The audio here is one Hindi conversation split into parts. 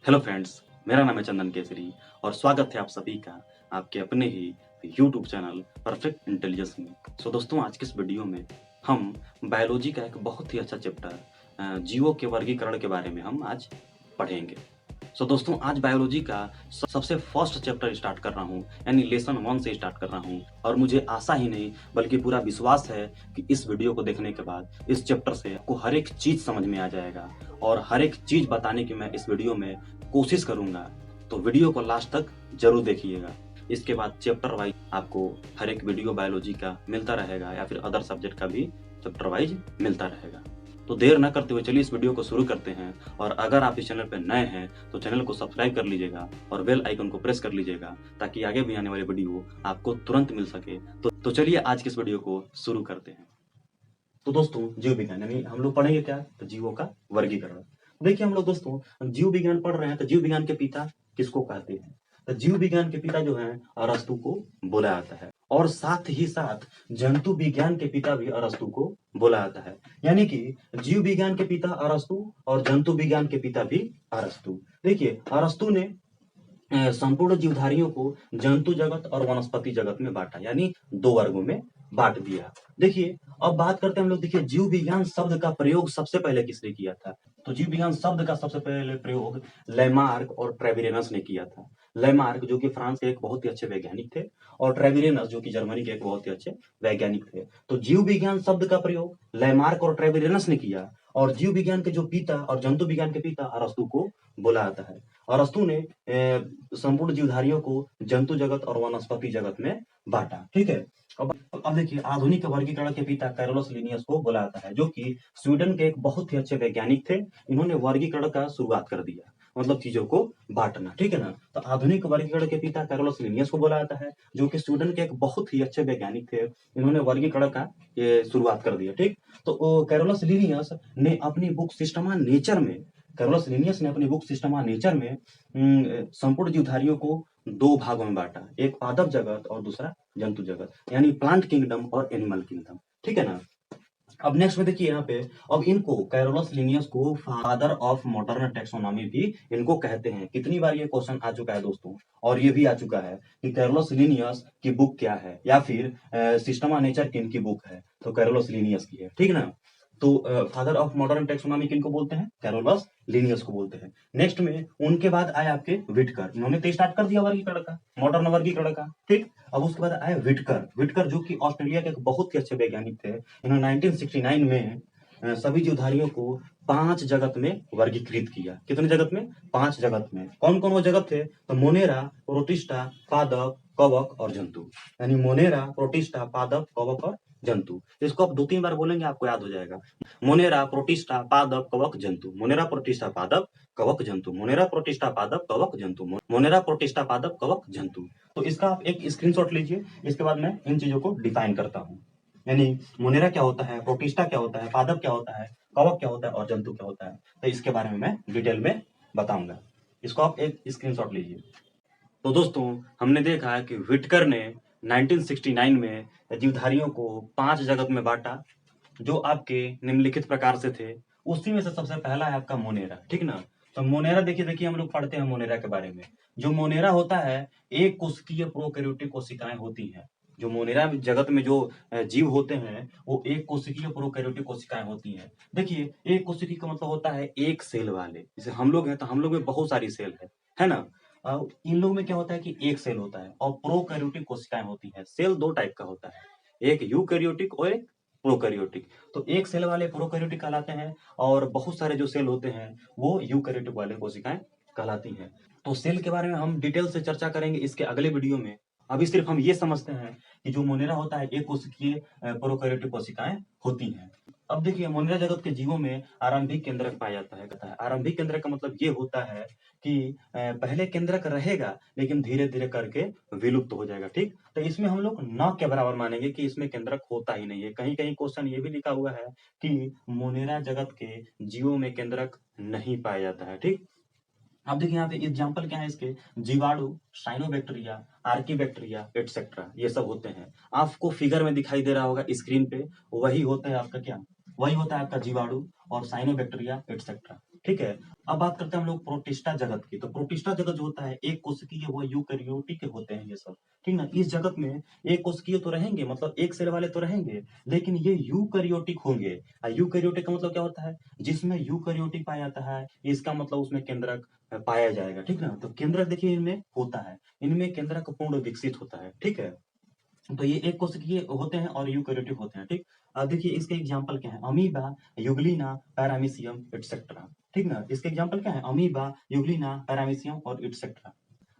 हेलो फ्रेंड्स, मेरा नाम है चंदन केसरी और स्वागत है आप सभी का आपके अपने ही यूट्यूब चैनल परफेक्ट इंटेलिजेंस में। दोस्तों, आज के इस वीडियो में हम बायोलॉजी का एक बहुत ही अच्छा चैप्टर जीवों के वर्गीकरण के बारे में हम आज पढ़ेंगे। दोस्तों, आज बायोलॉजी का सबसे फर्स्ट चैप्टर स्टार्ट कर रहा हूँ, यानी लेसन 1 से स्टार्ट कर रहा हूँ और मुझे आशा ही नहीं बल्कि पूरा विश्वास है कि इस वीडियो को देखने के बाद इस चैप्टर से आपको हर एक चीज़ समझ में आ जाएगा और हर एक चीज़ बताने की मैं इस वीडियो में कोशिश करूँगा। तो वीडियो को लास्ट तक ज़रूर देखिएगा। इसके बाद चैप्टर वाइज आपको हर एक वीडियो बायोलॉजी का मिलता रहेगा या फिर अदर सब्जेक्ट का भी चैप्टर वाइज मिलता रहेगा। तो देर न करते हुए चलिए इस वीडियो को शुरू करते हैं। और अगर आप इस चैनल पर नए हैं तो चैनल को सब्सक्राइब कर लीजिएगा और बेल आइकन को प्रेस कर लीजिएगा ताकि आगे भी आने वाली वीडियो आपको तुरंत मिल सके। तो चलिए आज के इस वीडियो को शुरू करते हैं। तो दोस्तों, जीव विज्ञान यानी हम लोग पढ़ेंगे क्या? तो जीवों का वर्गीकरण। देखिए हम लोग दोस्तों जीव विज्ञान पढ़ रहे हैं तो जीव विज्ञान के पिता किसको कहते हैं? तो जीव विज्ञान के पिता जो है अरस्तु को बोला जाता है और साथ ही साथ जंतु विज्ञान के पिता भी अरस्तु को बोला जाता है। यानी कि जीव विज्ञान के पिता अरस्तु और जंतु विज्ञान के पिता भी अरस्तु। देखिए अरस्तु ने संपूर्ण जीवधारियों को जंतु जगत और वनस्पति जगत में बांटा, यानी 2 वर्गों में बांट दिया। देखिए अब बात करते हैं हम लोग। देखिए जीव विज्ञान शब्द का प्रयोग सबसे पहले किसने किया था? तो जीव विज्ञान शब्द का सबसे पहले प्रयोग लेमार्क और ट्रेविरेनस ने किया था। लेमार्क जो कि फ्रांस के एक बहुत ही अच्छे वैज्ञानिक थे और ट्रेविरेनस जो कि जर्मनी के एक बहुत ही अच्छे वैज्ञानिक थे। तो जीव विज्ञान शब्द का प्रयोग लेमार्क और ट्रेविरेनस ने किया और जीव विज्ञान के जो पिता और जंतु विज्ञान के पिता अरस्तु को बोला जाता है। अरस्तु ने संपूर्ण जीवधारियों को जंतु जगत और वनस्पति जगत में बांटा। ठीक है। अब देखिए आधुनिक वर्गीकरण के पिता कैरोलस लिनियस को बोला जाता है, जो कि स्वीडन के एक बहुत ही अच्छे वैज्ञानिक थे। इन्होंने वर्गीकरण का शुरुआत कर दिया, मतलब चीजों को बांटना। ठीक है ना। तो आधुनिक वर्गीकरण के पिता कैरोलस लिनियस को बोला जाता है, जो कि स्वीडन के एक बहुत ही अच्छे वैज्ञानिक थे। इन्होंने वर्गीकरण का ये शुरुआत कर दिया। ठीक। तो कैरोलस लिनियस ने अपनी बुक सिस्टमा नेचर में कैरोलस लिनियस ने अपनी बुक सिस्टमा नेचर में संपूर्ण जीवधारियों को 2 भागों में बांटा, एक पादप जगत और दूसरा जंतु जगत, यानी प्लांट किंगडम और एनिमल किंगडम। ठीक है ना। अब नेक्स्ट में देखिए यहाँ पे, अब इनको कैरोलस लिनियस को फादर ऑफ मॉडर्न टेक्सोनॉमी भी इनको कहते हैं। कितनी बार ये क्वेश्चन आ चुका है दोस्तों, और ये भी आ चुका है कि कैरोलस लिनियस की बुक क्या है या फिर सिस्टमा नेचर किन की बुक है? तो कैरोलस लिनियस की है। ठीक ना। तो फादर ऑफ मॉडर्न टेक्सोनॉमी किनको बोलते हैं? कैरोलस लिनियस को बोलते हैं। नेक्स्ट में उनके बाद आए आपके विटकर। इन्होंने तो स्टार्ट कर दिया वर्गीकरण का, मॉडर्न वर्गीकरण का। ठीक। अब उसके बाद आए विटकर। विटकर जो कि ऑस्ट्रेलिया के एक बहुत ही अच्छे वैज्ञानिक थे। इन्होंने 1969 में सभी जीवधारियों को 5 जगत में वर्गीकृत किया। कितने जगत में? 5 जगत में। कौन कौन वो जगत थे? तो मोनेरा, प्रोटिस्टा, पादप, कवक और जंतु। यानी मोनेरा, प्रोटिस्टा, पादप, कवक और जंतु। इसको आप 2-3 बार बोलेंगे आपको याद हो जाएगा। मोनेरा, प्रोटिस्टा, पादप, कवक, जंतु। मोनेरा, प्रोटिस्टा, पादप, कवक, जंतु। मोनेरा, प्रोटिस्टा, पादप, कवक, जंतु। मोनेरा, प्रोटिस्टा, पादप, कवक, जंतु। तो इसका आप एक स्क्रीनशॉट लीजिए। इसके बाद मैं इन चीजों को डिफाइन करता हूँ। यानी मोनेरा क्या होता है, प्रोटिस्टा क्या होता है, पादप क्या होता है, कवक क्या होता है और जंतु क्या होता है। तो इसके बारे में मैं डिटेल में बताऊंगा। इसको आप एक स्क्रीनशॉट लीजिए। तो दोस्तों हमने देखा है कि विटकर ने 1969 में जीवधारियों को 5 जगत में बांटा, जो आपके निम्नलिखित प्रकार से थे। उसी में से सबसे पहला है आपका मोनेरा। ठीक ना। तो मोनेरा देखिए देखिए हम लोग पढ़ते हैं मोनेरा के बारे में। जो मोनेरा होता है, एक कोशिकीय प्रोकैरियोटिक कोशिकाएं होती हैं। जो मोनेरा जगत में जो जीव होते हैं वो एक कोशिकीय प्रोकैरियोटिक कोशिकाएं होती हैं। देखिए एक कोशिकी का मतलब होता है एक सेल वाले। जैसे हम लोग हैं तो हम लोग में बहुत सारी सेल है ना। इन लोग में क्या होता है कि एक सेल होता है और प्रोकैरियोटिक कोशिकाएं होती हैं। सेल 2 टाइप का होता है, एक यूकैरियोटिक और एक प्रोकैरियोटिक। तो एक सेल वाले प्रोकैरियोटिक कहलाते हैं और बहुत सारे जो सेल होते हैं वो यूकैरियोटिक वाले कोशिकाएं कहलाती हैं। तो सेल के बारे में हम डिटेल से चर्चा करेंगे इसके अगले वीडियो में। अभी सिर्फ हम ये समझते हैं कि जो मोनेरा होता है एक कोशिकीय प्रोकैरियोटिक कोशिकाएं होती हैं। अब देखिए मोनेरा जगत के जीवों में आरंभिक केंद्रक पाया जाता है। कहता है आरंभिक केंद्रक का मतलब ये होता है कि पहले केंद्रक रहेगा लेकिन धीरे धीरे करके विलुप्त हो जाएगा। ठीक। तो इसमें हम लोग न के बराबर मानेंगे कि इसमें केंद्रक होता ही नहीं है। कहीं कहीं क्वेश्चन ये भी लिखा हुआ है कि मोनेरा जगत के जीवों में केंद्रक नहीं पाया जाता है। ठीक। अब देखिए यहाँ पे एग्जाम्पल क्या है इसके? जीवाणु, साइनोबैक्टीरिया, आर्कीबैक्टीरिया एटसेट्रा, ये सब होते हैं। आपको फिगर में दिखाई दे रहा होगा स्क्रीन पे, वही होता है आपका क्या? वही होता है आपका जीवाणु और साइनोबैक्टीरिया एटसेट्रा। ठीक है। अब बात करते हैं हम लोग प्रोटिस्टा जगत की। तो प्रोटिस्टा जगत जो होता है एक कोशिकीय व यूकेरियोटिक होते हैं ये सब, ठीक ना। इस जगत में एक कोशिकीय तो रहेंगे, मतलब एक सेल वाले तो रहेंगे, लेकिन ये यूकेरियोटिक होंगे। यूकेरियोटिक का मतलब क्या होता है, जिसमें यूकेरियोटिक पाया जाता है इसका मतलब उसमें केंद्रक पाया जाएगा, ठीक ना। तो केंद्रक देखिए इनमें होता है, इनमें केंद्रक पूर्ण विकसित होता है, ठीक है। तो ये एक कोशिकीय होते हैं और यूकेरियोटिक होते हैं, ठीक। अब देखिए इसके एग्जाम्पल क्या है, अमीबा, यूग्लिना, पैरामीशियम एटसेट्रा, ठीक ना। इसके एग्जाम्पल क्या है, अमीबा, यूग्लिना, पैरामीशियम और एटसेट्रा।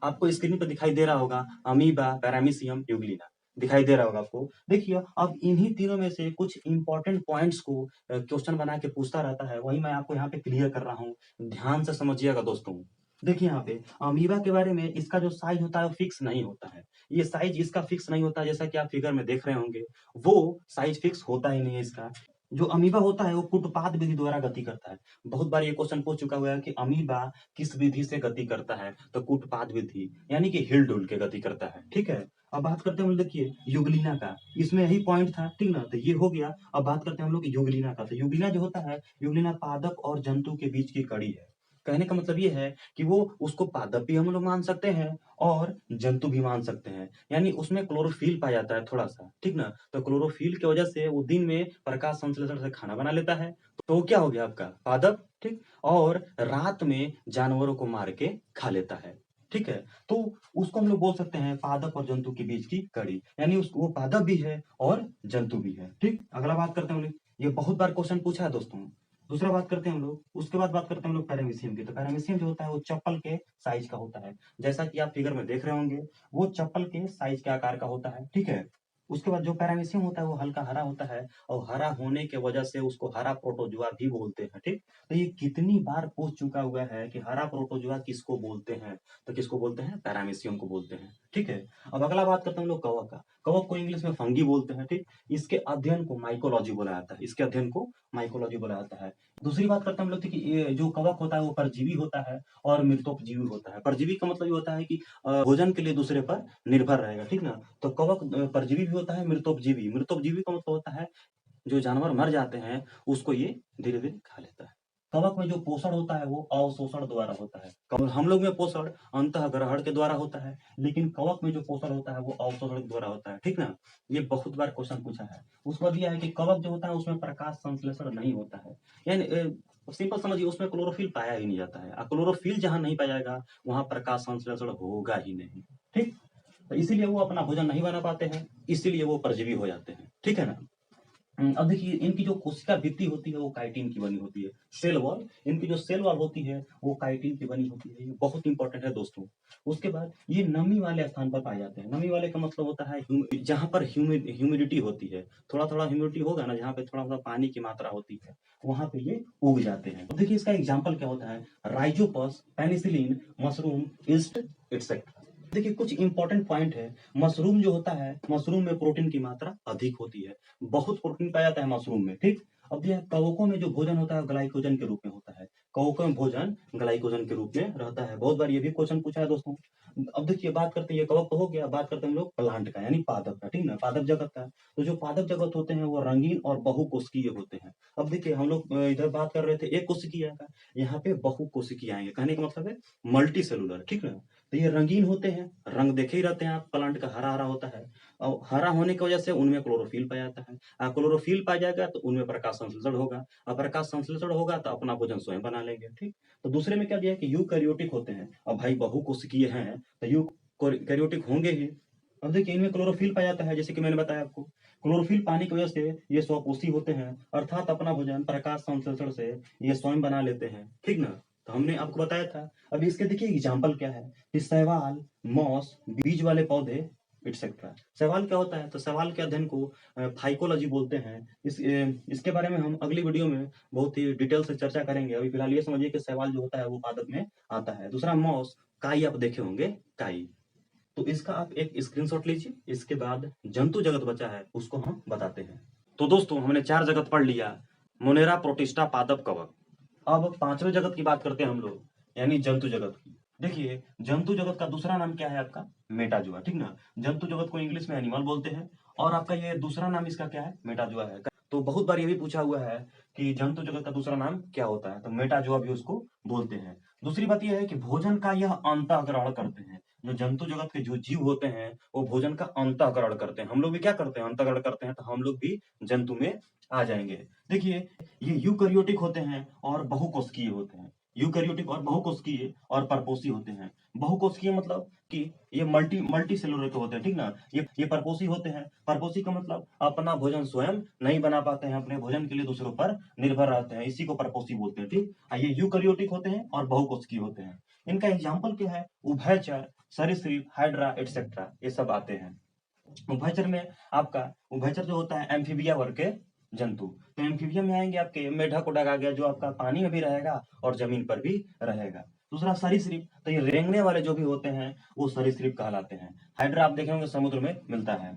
आपको स्क्रीन पर दिखाई दे रहा होगा अमीबा, पैरामीशियम, यूग्लिना दिखाई दे रहा होगा आपको। देखिए अब इन्हीं तीनों में से कुछ इंपॉर्टेंट पॉइंट्स को क्वेश्चन बना के पूछता रहता है, वही मैं आपको यहाँ पे क्लियर कर रहा हूँ। ध्यान से समझिएगा दोस्तों। देखिए यहाँ पे अमीबा के बारे में, इसका जो साइज होता है वो फिक्स नहीं होता है। ये साइज इसका फिक्स नहीं होता, जैसा कि आप फिगर में देख रहे होंगे, वो साइज फिक्स होता ही नहीं है इसका। जो अमीबा होता है वो कुटपाद विधि द्वारा गति करता है। बहुत बार ये क्वेश्चन पूछ चुका हुआ है कि अमीबा किस विधि से गति करता है, तो कुटपाद विधि यानी कि हिल डुल के गति करता है, ठीक है। अब बात करते हैं हम लोग, देखिए युगलिना का, इसमें यही पॉइंट था, ठीक ना। तो ये हो गया। अब बात करते हैं हम लोग युगलिना का। तो युगलिना जो होता है, युगलिना पादप और जंतु के बीच की कड़ी है। कहने का मतलब ये है कि वो उसको पादप भी हम लोग मान सकते हैं और जंतु भी मान सकते हैं। यानी उसमें क्लोरोफिल पाया जाता है थोड़ा सा, ठीक ना। तो क्लोरोफिल की वजह से वो दिन में प्रकाश संश्लेषण से खाना बना लेता है, तो वो क्या हो गया आपका पादप, ठीक। और रात में जानवरों को मार के खा लेता है, ठीक है। तो उसको हम लोग बोल सकते हैं पादप और जंतु के बीच की कड़ी, यानी उसको वो पादप भी है और जंतु भी है, ठीक। अगला बात करते हैं हम लोग, ये बहुत बार क्वेश्चन पूछा है दोस्तों। दूसरा बात करते हैं हम लोग, उसके बाद बात करते हैं हम लोग पैरामीशियम की। तो पैरामीशियम जो होता है वो चप्पल के साइज का होता है, जैसा कि आप फिगर में देख रहे होंगे, वो चप्पल के साइज के आकार का होता है, ठीक है। उसके बाद जो पैरामीशियम होता है वो हल्का हरा होता है, और हरा होने के वजह से उसको हरा प्रोटोजुआ भी बोलते हैं, ठीक। तो ये कितनी बार पूछ चुका हुआ है कि हरा प्रोटोजुआ किसको बोलते हैं, तो किसको बोलते हैं, पैरामीशियम को बोलते हैं, ठीक है। अब अगला बात करते हैं हम लोग कवक का। कवक को इंग्लिश में फंगी बोलते हैं, ठीक। इसके अध्ययन को माइकोलॉजी बोला जाता है, इसके अध्ययन को माइकोलॉजी बोला जाता है। दूसरी बात करते हैं हम लोग कि ये जो कवक होता है वो परजीवी होता है और मृतोपजीवी होता है। परजीवी का मतलब ये होता है कि भोजन के लिए दूसरे पर निर्भर रहेगा, ठीक ना। तो कवक परजीवी भी होता है, मृतोपजीवी। मृतोपजीवी का मतलब होता है जो जानवर मर जाते हैं उसको ये धीरे धीरे खा लेता है। कवक में जो पोषण होता है वो अवशोषण द्वारा होता है। हम लोग में पोषण अंतःग्रहण के द्वारा होता है, लेकिन कवक में जो पोषण होता है वो अवशोषण के द्वारा होता है, ठीक ना। ये बहुत बार क्वेश्चन पूछा है। उसके बाद यह है कि कवक जो होता है उसमें प्रकाश संश्लेषण नहीं होता है, यानी सिंपल समझिए उसमें क्लोरोफिल पाया ही नहीं जाता है। क्लोरोफिल जहां नहीं पाया जाएगा वहां प्रकाश संश्लेषण होगा ही नहीं, ठीक। तो इसीलिए वो अपना भोजन नहीं बना पाते हैं, इसीलिए वो परजीवी हो जाते हैं, ठीक है ना। अब देखिए इनकी जो कोशिका भित्ति होती है वो काइटिन की बनी होती है। सेल वॉल, इनकी जो सेल वॉल होती है वो काइटिन की बनी होती है। ये बहुत इंपॉर्टेंट है दोस्तों। उसके बाद ये नमी वाले स्थान पर पाए जाते हैं। नमी वाले का मतलब होता है जहां पर ह्यूमिडिटी होती है, थोड़ा थोड़ा ह्यूमिडिटी होगा ना, जहाँ पे थोड़ा थोड़ा पानी की मात्रा होती है वहां पे ये उग जाते हैं। तो देखिए इसका एग्जाम्पल क्या होता है, Rhizopus, penicillin, mushroom, east etcetera. देखिए कुछ इंपॉर्टेंट पॉइंट है। मशरूम जो होता है, मशरूम में प्रोटीन की मात्रा अधिक होती है, बहुत प्रोटीन पाया जाता है मशरूम में, ठीक। अब यह कवकों में जो भोजन होता है ग्लाइकोजन के रूप में होता है। कवकों में भोजन ग्लाइकोजन के रूप में रहता है। बहुत बार ये भी क्वेश्चन पूछा है दोस्तों। अब देखिए बात करते हैं, ये कवक तो हो गया, बात करते हैं हम लोग प्लांट का यानी पादप का, ठीक ना, पादप जगत का। तो जो पादप जगत होते हैं वो रंगीन और बहुकोशिकीय होते हैं। अब देखिए हम लोग इधर बात कर रहे थे एक कोशिकीय का, यहाँ पे बहुकोशिकीय आएंगे। कहने का मतलब है मल्टी सेलुलर, ठीक ना। तो ये रंगीन होते हैं, रंग देखे ही रहते हैं आप, प्लांट का हरा हरा होता है, और हरा होने की वजह से उनमें क्लोरोफिल पाया जाता है। क्लोरोफिल पाया जाएगा तो उनमें प्रकाश संश्लेषण होगा, और प्रकाश संश्लेषण होगा तो अपना भोजन स्वयं बना लेंगे, ठीक। तो दूसरे में क्या दिया है कि यूकैरियोटिक होते हैं। अब भाई बहुकोशिकीय हैं तो यूकैरियोटिक होंगे ही। अब देखिए इनमें क्लोरोफिल पाया जाता है, जैसे कि मैंने बताया आपको, क्लोरोफिल पाने की वजह से ये स्वपोषी होते हैं, अर्थात अपना भोजन प्रकाश संश्लेषण से ये स्वयं बना लेते हैं, ठीक ना। तो हमने आपको बताया था। अब इसके देखिए एग्जाम्पल क्या है कि शैवाल, मॉस, बीज वाले पौधे एटसेट्रा। शैवाल क्या होता है, तो शैवाल के अध्ययन को फाइकोलॉजी बोलते हैं। इसके बारे में हम अगली वीडियो में बहुत ही डिटेल से चर्चा करेंगे। अभी फिलहाल ये समझिए कि शैवाल जो होता है वो पादप में आता है। दूसरा मॉस, काई आप देखे होंगे, काई। तो इसका आप एक स्क्रीनशॉट लीजिए। इसके बाद जंतु जगत बचा है उसको हम बताते हैं। तो दोस्तों हमने 4 जगत पढ़ लिया, मोनेरा, प्रोटिस्टा, पादप, कवक। अब 5वें जगत की बात करते हैं हम लोग, यानी जंतु जगत की। देखिए जंतु जगत का दूसरा नाम क्या है आपका, मेटाजुआ, ठीक ना। जंतु जगत को इंग्लिश में एनिमल बोलते हैं, और आपका ये दूसरा नाम इसका क्या है, मेटाजुआ है। तो बहुत बार ये भी पूछा हुआ है कि जंतु जगत का दूसरा नाम क्या होता है, तो मेटाजोआ भी उसको बोलते हैं। दूसरी बात यह है कि भोजन का यह अंतःग्रहण करते हैं। जो जंतु जगत के जो जीव होते हैं वो भोजन का अंतःग्रहण करते हैं। हम लोग भी क्या करते हैं, अंतःग्रहण करते हैं, तो हम लोग भी जंतु में आ जाएंगे। देखिए, ये यूकैरियोटिक होते हैं और बहुकोशिकीय होते हैं। यूकैरियोटिक और बहुकोशिकीय और परपोषी होते हैं। बहुकोशिकीय मतलब कि ये मल्टी सेलुलर के होते हैं, ठीक ना। ये परपोषी होते हैं। परपोषी का मतलब अपना भोजन स्वयं नहीं बना पाते हैं, अपने भोजन के लिए दूसरों पर निर्भर रहते हैं, इसी को परपोषी बोलते हैं, ठीक। ये यूकैरियोटिक होते हैं और बहुकोशिकीय होते हैं। इनका एग्जाम्पल क्या है, उभयचर, सरीसृप, हाइड्रा एटसेट्रा, ये सब आते हैं। उभयचर में आपका उभयचर जो होता है एम्फीबिया वर्ग के जंतु। तो एम्फीबिया में आएंगे आपके मेढक उडक आ गया, जो आपका पानी में भी रहेगा और जमीन पर भी रहेगा। दूसरा सरीसृप, तो ये रेंगने वाले जो भी होते हैं वो सरीसृप कहलाते हैं। हाइड्रा आप देखेंगे समुद्र में मिलता है।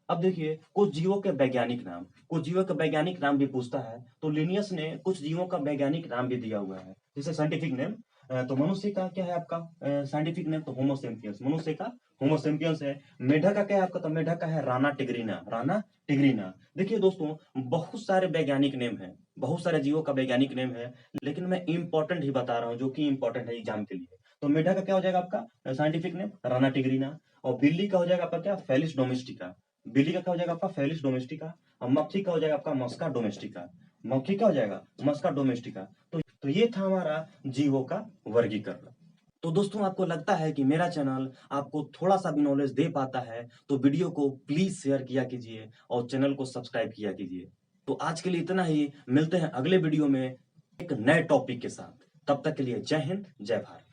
अब देखिए, कुछ जीवों के वैज्ञानिक नाम, कुछ जीवों के वैज्ञानिक नाम भी पूछता है, तो लिनियस ने कुछ जीवों का वैज्ञानिक नाम भी दिया हुआ है, जैसे साइंटिफिक नेम। तो मनुष्य का क्या है आपका साइंटिफिक नेम, तो होमोसेपियंस, मनुष्य का होमोसेपियंस है। मेढक का क्या है आपका, तो मेढक का है राना टिग्रीना, राना टिग्रीना। देखिए दोस्तों, बहुत सारे वैज्ञानिक नेम है, बहुत सारे जीवों का वैज्ञानिक नेम है, लेकिन मैं इंपॉर्टेंट ही बता रहा हूँ जो कि इंपॉर्टेंट है एग्जाम के लिए। तो मेढक का क्या हो जाएगा आपका साइंटिफिक नेम, राना टिग्रीना। और बिल्ली का हो जाएगा आपका क्या, फेलिस डोमेस्टिका। बिल्ली का क्या हो जाएगा आपका, फेलिस डोमेस्टिका। और मक्खी का हो जाएगा आपका मस्का डोमेस्टिका। मक्खी क्या हो जाएगा, मस्का डोमेस्टिका। तो ये था हमारा जीवों का वर्गीकरण। तो दोस्तों, आपको लगता है कि मेरा चैनल आपको थोड़ा सा भी नॉलेज दे पाता है, तो वीडियो को प्लीज शेयर किया कीजिए और चैनल को सब्सक्राइब किया कीजिए। तो आज के लिए इतना ही, मिलते हैं अगले वीडियो में एक नए टॉपिक के साथ। तब तक के लिए जय हिंद, जय भारत।